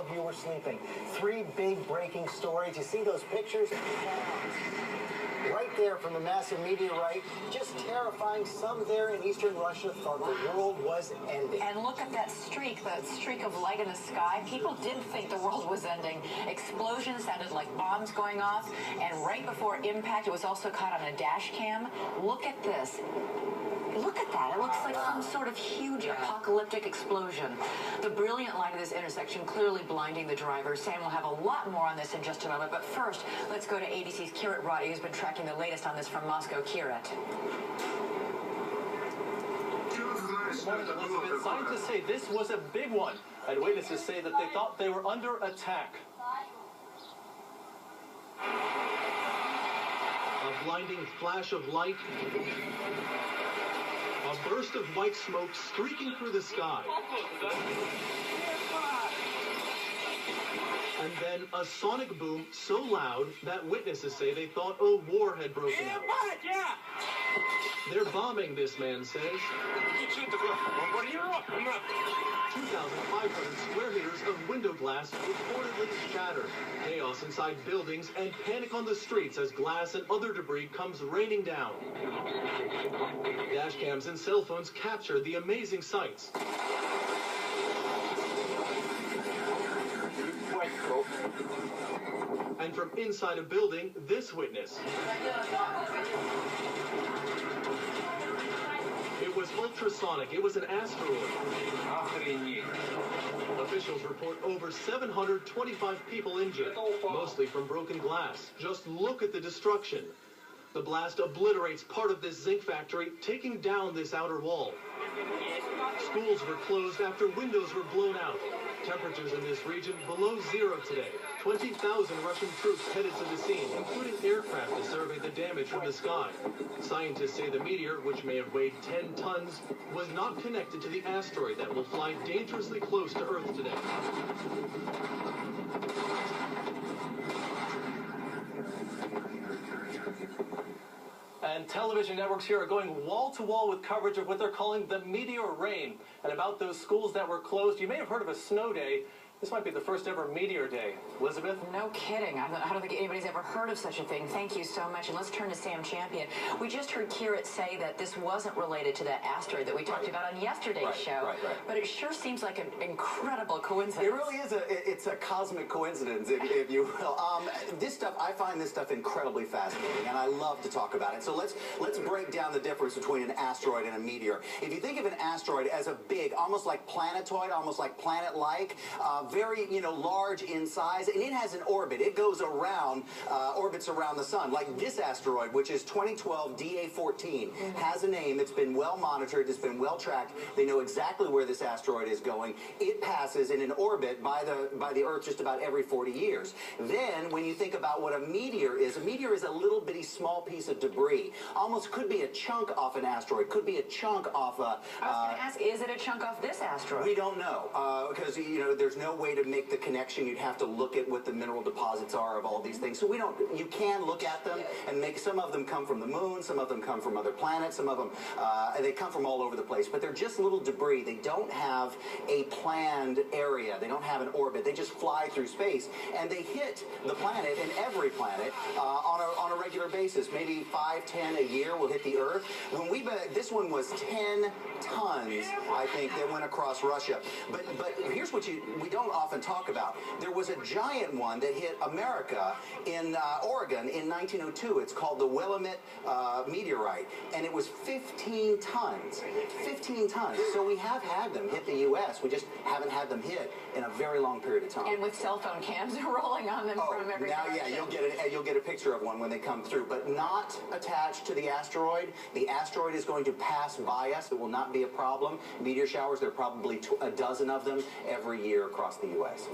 of you were sleeping. 3 big breaking stories. You see those pictures? Right there from the massive meteorite, just terrifying. Some there in eastern Russia thought the world was ending. And look at that streak of light in the sky. People did think the world was ending. Explosions sounded like bombs going off, and right before impact, it was also caught on a dash cam. Look at this. Look at that. It looks like some sort of huge apocalyptic explosion. The brilliant light of this intersection clearly blinding the driver. Sam will have a lot more on this in just a moment. But first, let's go to ABC's Kirit Roddy, who's been tracking the latest on this from Moscow. Kirit. Good morning, Elizabeth. Scientists say this was a big one, and witnesses say that they thought they were under attack. A blinding flash of light. A burst of white smoke streaking through the sky. And then a sonic boom so loud that witnesses say they thought a war had broken out. They're bombing, this man says. 2,500 square meters of window glass reportedly shattered. Chaos inside buildings and panic on the streets as glass and other debris comes raining down. Dash cams and cell phones capture the amazing sights. And from inside a building, this witness. It was ultrasonic. It was an asteroid. Officials report over 725 people injured, mostly from broken glass. Just look at the destruction. The blast obliterates part of this zinc factory, taking down this outer wall. Schools were closed after windows were blown out. Temperatures in this region below zero today. 20,000 Russian troops headed to the scene, including aircraft to survey the damage from the sky. Scientists say the meteor, which may have weighed 10 tons, was not connected to the asteroid that will fly dangerously close to Earth today. And television networks here are going wall-to-wall with coverage of what they're calling the meteor rain. And about those schools that were closed, you may have heard of a snow day. This might be the first ever meteor day. Elizabeth? No kidding. I don't think anybody's ever heard of such a thing. Thank you so much. And let's turn to Sam Champion. We just heard Kirit say that this wasn't related to that asteroid that we talked about on yesterday's show. But it sure seems like an incredible coincidence. It really is. It's a cosmic coincidence, if you will. This stuff, I find this stuff incredibly fascinating, and I love to talk about it. So let's break down the difference between an asteroid and a meteor. If you think of an asteroid as a big, almost like planetoid, almost like planet-like, very, large in size, and it has an orbit. It goes around, orbits around the sun. Like this asteroid, which is 2012 DA14, has a name. It's been well monitored. It's been well tracked. They know exactly where this asteroid is going. It passes in an orbit by the Earth just about every 40 years. Then, when you think about what a meteor is a little bitty small piece of debris. Almost could be a chunk off an asteroid. Could be a chunk off a... I was going to ask, is it a chunk off this asteroid? We don't know, because, there's no way to make the connection. You'd have to look at what the mineral deposits are of all these things. So you can look at them and make, some of them come from the moon, some of them come from other planets, some of them, they come from all over the place, but they're just little debris. They don't have a planned area. They don't have an orbit. They just fly through space, and they hit the planet and every planet on a regular basis. Maybe 5, 10 a year will hit the Earth. This one was 10 tons, I think, that went across Russia. But here's what we don't often talk about. There was a giant one that hit America in Oregon in 1902. It's called the Willamette Meteorite, and it was 15 tons. 15 tons. So we have had them hit the U.S. We just haven't had them hit in a very long period of time. And with cell phone cams rolling on them from every direction. Yeah, you'll get a picture of one when they come through, but not attached to the asteroid. The asteroid is going to pass by us. It will not be a problem. Meteor showers, there are probably a dozen of them every year across the U.S.